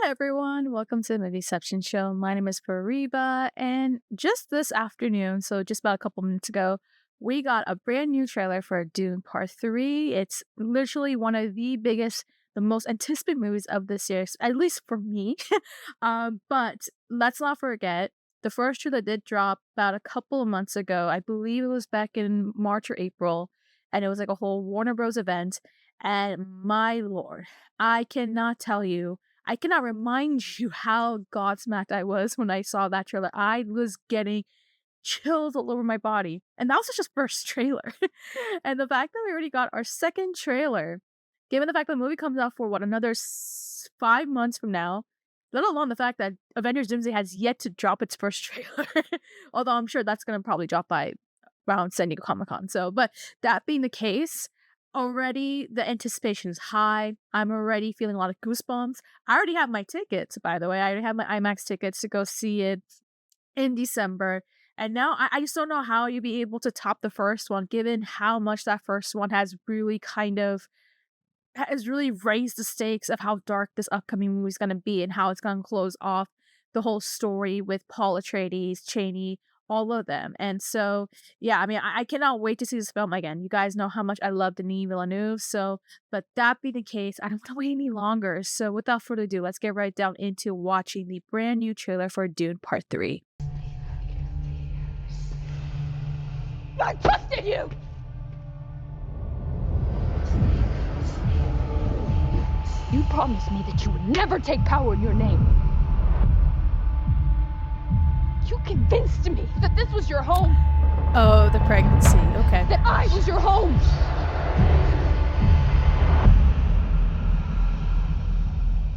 everyone, welcome to the Movieception Show. My name is Pariba, and just this afternoon, so just about a couple minutes ago, we got a brand new trailer for Dune Part 3. It's literally one of the biggest, the most anticipated movies of this year, at least for me. But let's not forget, the first trailer did drop about a couple of months ago. I believe it was back in March or April, and it was like a whole Warner Bros. Event. And my lord, I cannot tell you. I cannot remind you how godsmacked I was when I saw that trailer. I was getting chills all over my body. And that was just first trailer. And the fact that we already got our second trailer, given the fact that the movie comes out for what, another 5 months from now, let alone the fact that Avengers Doomsday has yet to drop its first trailer. Although I'm sure that's going to probably drop by around San Diego Comic Con. So, but that being the case, already the anticipation is high. I'm already feeling a lot of goosebumps. I already have my tickets, by the way. I already have my IMAX tickets to go see it in December. And now I just don't know how you'd be able to top the first one, given how much that first one has really has really raised the stakes of how dark this upcoming movie is going to be and how it's going to close off the whole story with Paul Atreides, Cheney, all of them. And so, yeah, I mean, I cannot wait to see this film again. You guys know how much I love Denis Villeneuve. So, but that being the case, I don't want to wait any longer. So, without further ado, let's get right down into watching the brand new trailer for Dune Part 3. I trusted you! You promised me that you would never take power in your name. You convinced me that this was your home. Oh, the pregnancy. Okay. That I was your home.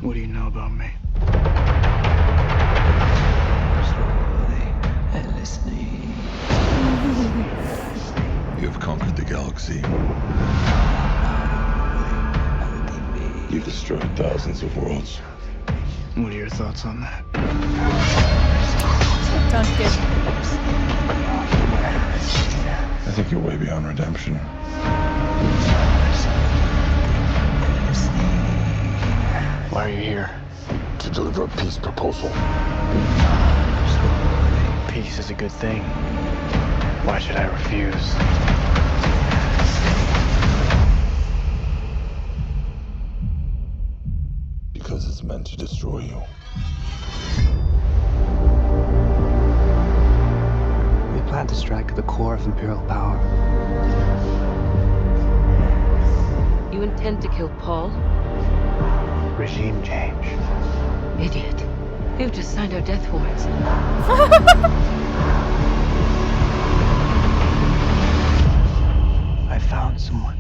What do you know about me? Slowly and listening. You have conquered the galaxy. You've destroyed thousands of worlds. What are your thoughts on that? Sounds good. I think you're way beyond redemption. Why are you here? To deliver a peace proposal. Peace is a good thing. Why should I refuse? Because it's meant to destroy you. We plan to strike at the core of Imperial power. You intend to kill Paul? Regime change. Idiot. You've just signed our death warrants. I found someone.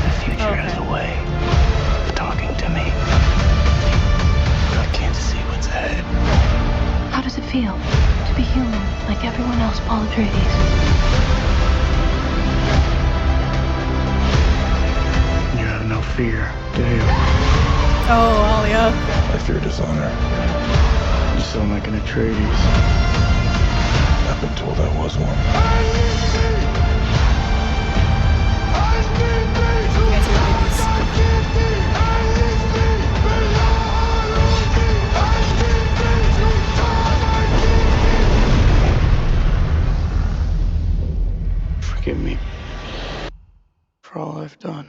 The future has a way of talking to me. I can't see what's ahead. How does it feel to be human like everyone else, Paul Atreides? You have no fear, do you? Oh, Alia. I fear dishonor. You sound like an Atreides. I've been told I was one. You guys are babies. Forgive me for all I've done.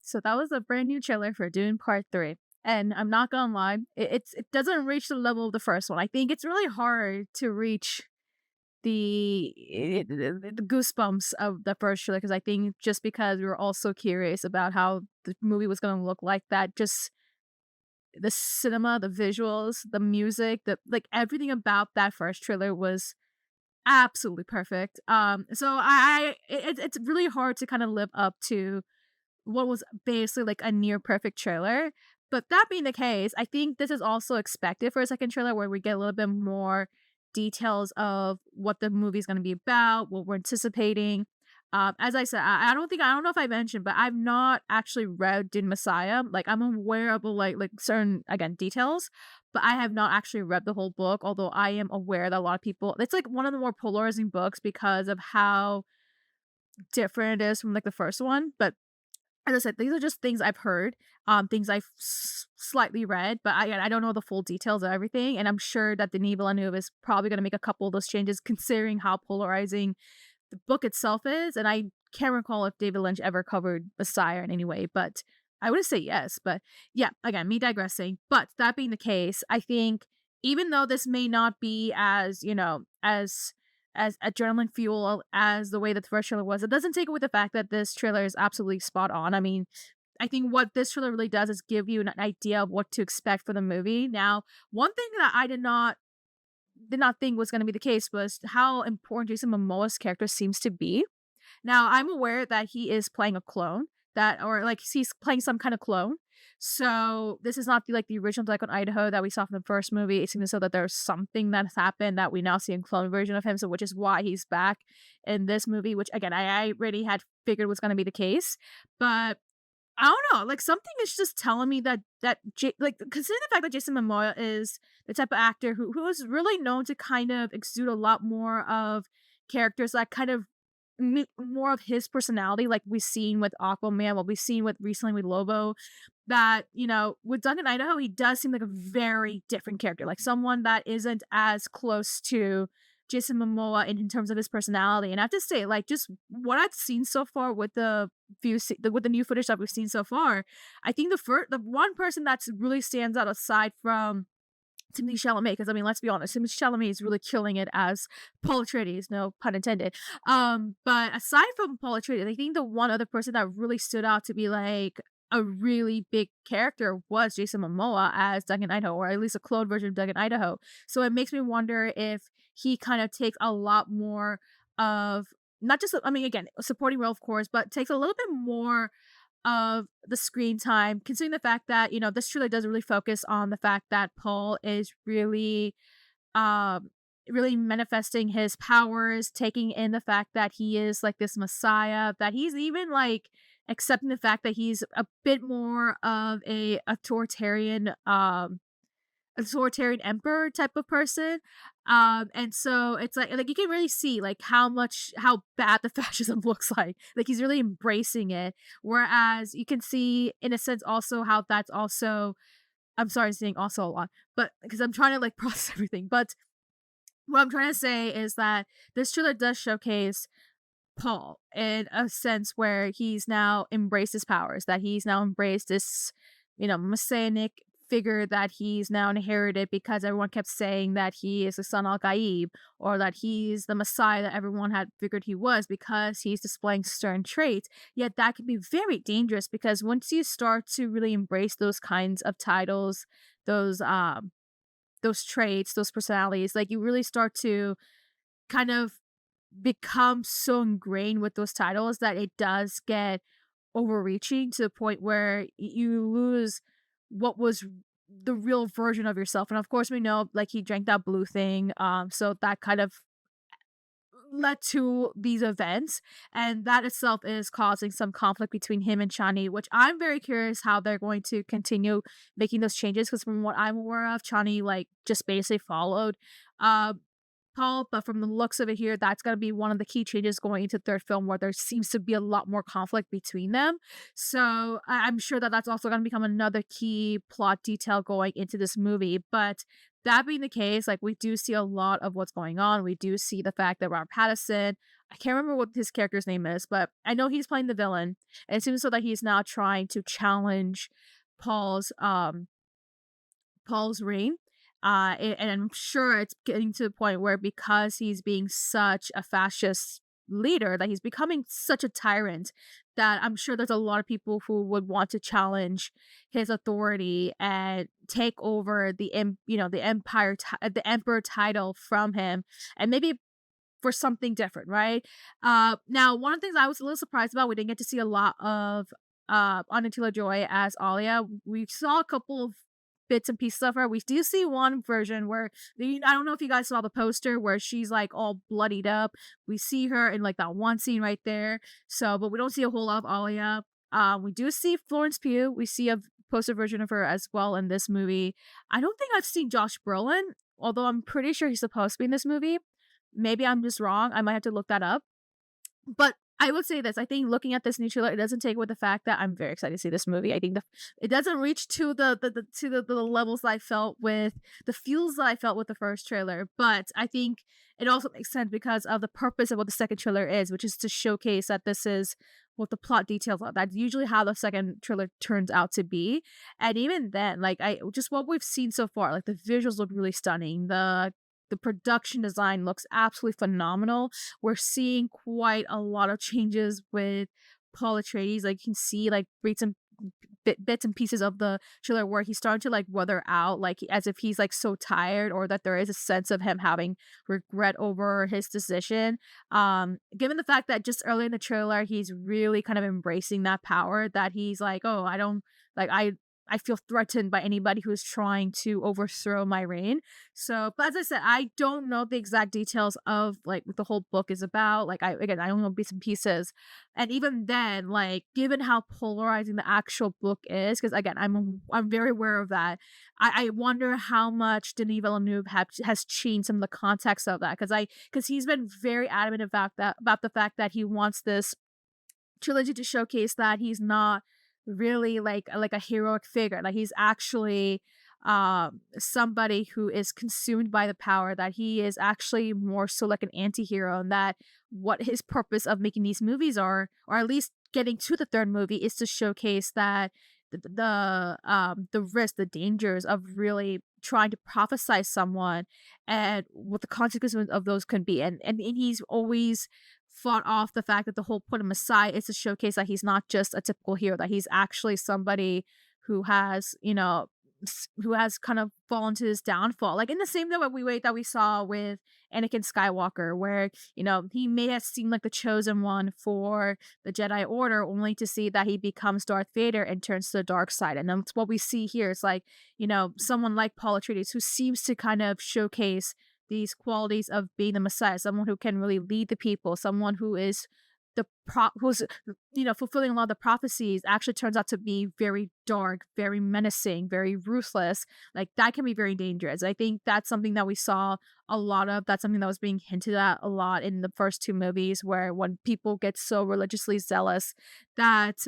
So that was a brand new trailer for Dune Part 3. And I'm not gonna lie, it doesn't reach the level of the first one. I think it's really hard to reach the goosebumps of the first trailer, because I think just because we were all so curious about how the movie was gonna look like that, just the cinema, the visuals, the music, the like everything about that first trailer was absolutely perfect. So it's really hard to kind of live up to what was basically like a near perfect trailer. But that being the case, I think this is also expected for a second trailer where we get a little bit more details of what the movie is going to be about, what we're anticipating. As I said, I don't know if I mentioned, but I've not actually read Dune Messiah. Like, I'm aware of like certain, again, details, but I have not actually read the whole book. Although I am aware that a lot of people, it's like one of the more polarizing books because of how different it is from like the first one. But as I said, these are just things I've heard, things I've slightly read, but I don't know the full details of everything. And I'm sure that Denis Villeneuve is probably going to make a couple of those changes, considering how polarizing the book itself is. And I can't recall if David Lynch ever covered Messiah in any way, but I would say yes. But yeah, again, me digressing. But that being the case, I think even though this may not be as, as adrenaline fuel as the way that the first trailer was, it doesn't take away the fact that this trailer is absolutely spot on. I mean, I think what this trailer really does is give you an idea of what to expect for the movie. Now, one thing that I did not think was going to be the case was how important Jason Momoa's character seems to be. Now, I'm aware that he is playing a clone, that or like he's playing some kind of clone. So this is not the original Duck on Idaho that we saw from the first movie. It seems as though that there's something that has happened that we now see a clone version of him. So which is why he's back in this movie, which again I already had figured was going to be the case. But I don't know, like, something is just telling me like, considering the fact that Jason Momoa is the type of actor who is really known to kind of exude a lot more of characters that kind of more of his personality, like we've seen with Aquaman, what we've seen with recently with Lobo, that, with Duncan Idaho, he does seem like a very different character, like someone that isn't as close to Jason Momoa in terms of his personality. And I have to say, like, just what I've seen so far with with the new footage that we've seen so far, I think the one person that's really stands out aside from Timothee Chalamet, because I mean, let's be honest, Timothee Chalamet is really killing it as Paul Atreides, no pun intended. But aside from Paul Atreides, I think the one other person that really stood out to be like a really big character was Jason Momoa as Duncan Idaho, or at least a clone version of Duncan Idaho. So it makes me wonder if he kind of takes a lot more of not just, I mean, again, a supporting role, of course, but takes a little bit more of the screen time, considering the fact that, this trailer does really focus on the fact that Paul is um, really manifesting his powers, taking in the fact that he is like this messiah, that he's even like accepting the fact that he's a bit more of a authoritarian emperor type of person. And so it's like you can really see like how bad the fascism looks like. Like he's really embracing it. Whereas you can see in a sense also how that's also, I'm sorry, I'm saying also a lot, but because I'm trying to like process everything. But what I'm trying to say is that this trailer does showcase Paul in a sense where he's now embraced his powers, that he's now embraced this, messianic figure that he's now inherited because everyone kept saying that he is the son al Gaib, or that he's the Messiah that everyone had figured he was because he's displaying certain traits. Yet that can be very dangerous because once you start to really embrace those kinds of titles, those traits, those personalities, like you really start to kind of become so ingrained with those titles that it does get overreaching to the point where you lose what was the real version of yourself. And of course we know like he drank that blue thing, so that kind of led to these events, and that itself is causing some conflict between him and Chani, which I'm very curious how they're going to continue making those changes, because from what I'm aware of, Chani like just basically followed uh Paul, but from the looks of it here, that's going to be one of the key changes going into third film, where there seems to be a lot more conflict between them. So I'm sure that that's also going to become another key plot detail going into this movie. But that being the case, like we do see a lot of what's going on. We do see the fact that Robert Pattinson, I can't remember what his character's name is, but I know he's playing the villain. And it seems so that he's now trying to challenge Paul's Paul's reign. And I'm sure it's getting to the point where because he's being such a fascist leader, that he's becoming such a tyrant, that I'm sure there's a lot of people who would want to challenge his authority and take over the emperor title from him, and maybe for something different, right? Now one of the things I was a little surprised about, we didn't get to see a lot of Anya Taylor-Joy as Alia. We saw a couple of bits and pieces of her. We do see one version where I don't know if you guys saw the poster where she's like all bloodied up. We see her in like that one scene right there. So, but we don't see a whole lot of Alia. We do see Florence Pugh. We see a poster version of her as well in this movie. I don't think I've seen Josh Brolin, although I'm pretty sure he's supposed to be in this movie. Maybe I'm just wrong. I might have to look that up. But I would say this. I think looking at this new trailer, it doesn't take away the fact that I'm very excited to see this movie. I think it doesn't reach to the levels that I felt with the feels that I felt with the first trailer. But I think it also makes sense because of the purpose of what the second trailer is, which is to showcase that this is what the plot details are. That's usually how the second trailer turns out to be. And even then, like I just what we've seen so far, like the visuals look really stunning. The production design looks absolutely phenomenal. We're seeing quite a lot of changes with Paul Atreides. Like you can see like bits and pieces of the trailer where he's starting to like weather out, like as if he's like so tired, or that there is a sense of him having regret over his decision. Given the fact that just early in the trailer he's really kind of embracing that power, that he's like, oh, I don't like I feel threatened by anybody who's trying to overthrow my reign. So, but as I said, I don't know the exact details of like what the whole book is about. Like I don't know bits and pieces. And even then, like given how polarizing the actual book is, because again, I'm very aware of that. I wonder how much Denis Villeneuve has changed some of the context of that, because he's been very adamant about the fact that he wants this trilogy to showcase that he's not really like a heroic figure, like he's actually somebody who is consumed by the power, that he is actually more so like an anti-hero, and that what his purpose of making these movies are, or at least getting to the third movie, is to showcase that the risk, the dangers of really trying to prophesize someone, and what the consequences of those can be. And he's always fought off the fact that the whole point of Messiah is to showcase that he's not just a typical hero, that he's actually somebody who has, who has kind of fallen to his downfall. Like in the same way that we saw with Anakin Skywalker, where, he may have seemed like the chosen one for the Jedi Order, only to see that he becomes Darth Vader and turns to the dark side. And that's what we see here. It's like, someone like Paul Atreides, who seems to kind of showcase these qualities of being the Messiah, someone who can really lead the people, someone who is who's fulfilling a lot of the prophecies, actually turns out to be very dark, very menacing, very ruthless. Like that can be very dangerous. I think that's something that we saw a lot of. That's something that was being hinted at a lot in the first two movies, where when people get so religiously zealous that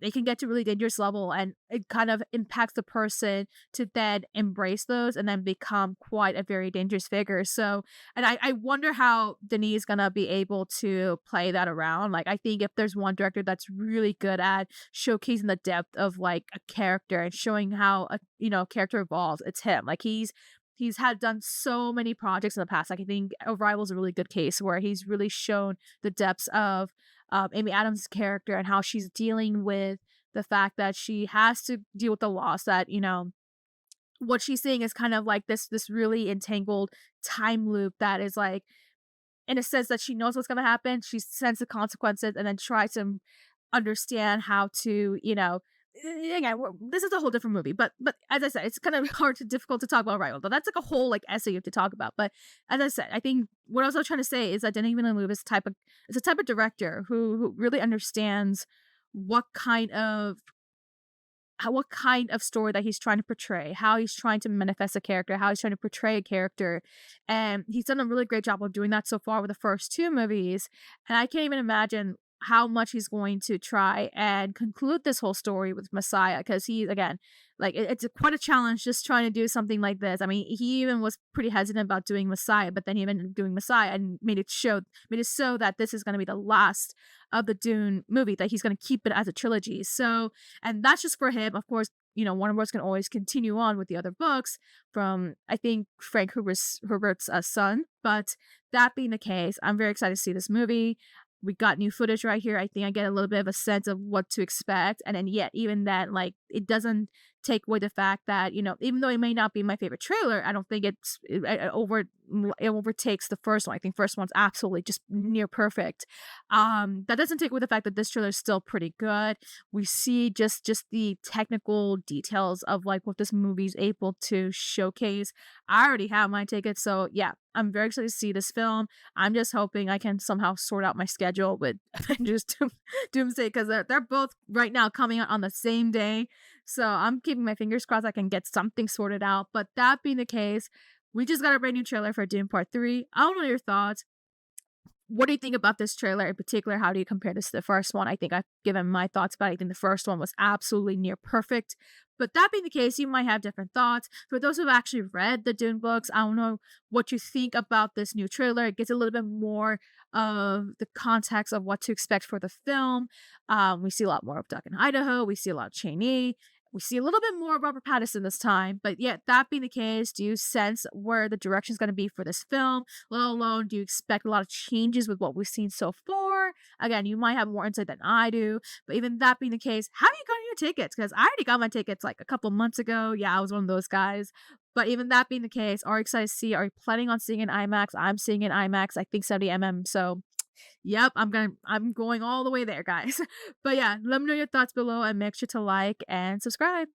it can get to a really dangerous level, and it kind of impacts the person to then embrace those and then become quite a very dangerous figure. So, and I wonder how Denis is gonna be able to play that around. Like I think if there's one director that's really good at showcasing the depth of like a character and showing how a character evolves, it's him. Like he's had done so many projects in the past. Like I think Arrival is a really good case where he's really shown the depths of Amy Adams' character, and how she's dealing with the fact that she has to deal with the loss, that what she's seeing is kind of like this really entangled time loop that is like, in a sense, that she knows what's going to happen, she sends the consequences, and then tries to understand how to, again, this is a whole different movie, but as I said, it's kind of difficult to talk about Arrival, but that's like a whole like essay you have to talk about. But as I said, I think what I was trying to say is that Denis Villeneuve is a type of director who really understands what kind of story that he's trying to portray, how he's trying to manifest a character, how he's trying to portray a character. And he's done a really great job of doing that so far with the first two movies. And I can't even imagine how much he's going to try and conclude this whole story with Messiah, because he, again, like it's quite a challenge just trying to do something like this. I mean, he even was pretty hesitant about doing Messiah, but then he ended up doing Messiah and made it so that this is going to be the last of the Dune movie, that he's going to keep it as a trilogy. So, and that's just for him. Of course, Warner Bros. Can always continue on with the other books from, I think, Frank Herbert's son. But that being the case, I'm very excited to see this movie. We got new footage right here. I think I get a little bit of a sense of what to expect. And then yet, even that, like, it doesn't take away the fact that, even though it may not be my favorite trailer, I don't think it overtakes the first one. I think first one's absolutely just near perfect. That doesn't take away the fact that this trailer is still pretty good. We see just the technical details of like what this movie's able to showcase. I already have my tickets, so yeah, I'm very excited to see this film. I'm just hoping I can somehow sort out my schedule with Avengers Doomsday, because they're both right now coming out on the same day. So I'm keeping my fingers crossed I can get something sorted out. But that being the case, we just got a brand new trailer for Dune Part 3. I don't know your thoughts. What do you think about this trailer in particular? How do you compare this to the first one? I think I've given my thoughts about it. I think the first one was absolutely near perfect. But that being the case, you might have different thoughts. For those who've actually read the Dune books, I don't know what you think about this new trailer. It gets a little bit more of the context of what to expect for the film. We see a lot more of Duck in Idaho. We see a lot of Cheney. We see a little bit more of Robert Pattinson this time. But yeah, that being the case, do you sense where the direction is going to be for this film? Let alone, do you expect a lot of changes with what we've seen so far? Again, you might have more insight than I do. But even that being the case, have you gotten your tickets? Because I already got my tickets like a couple months ago. Yeah, I was one of those guys. But even that being the case, are you excited to see? Are you planning on seeing in IMAX? I'm seeing in IMAX. I think 70 mm. So yep, I'm going all the way there, guys. But yeah, let me know your thoughts below and make sure to like and subscribe.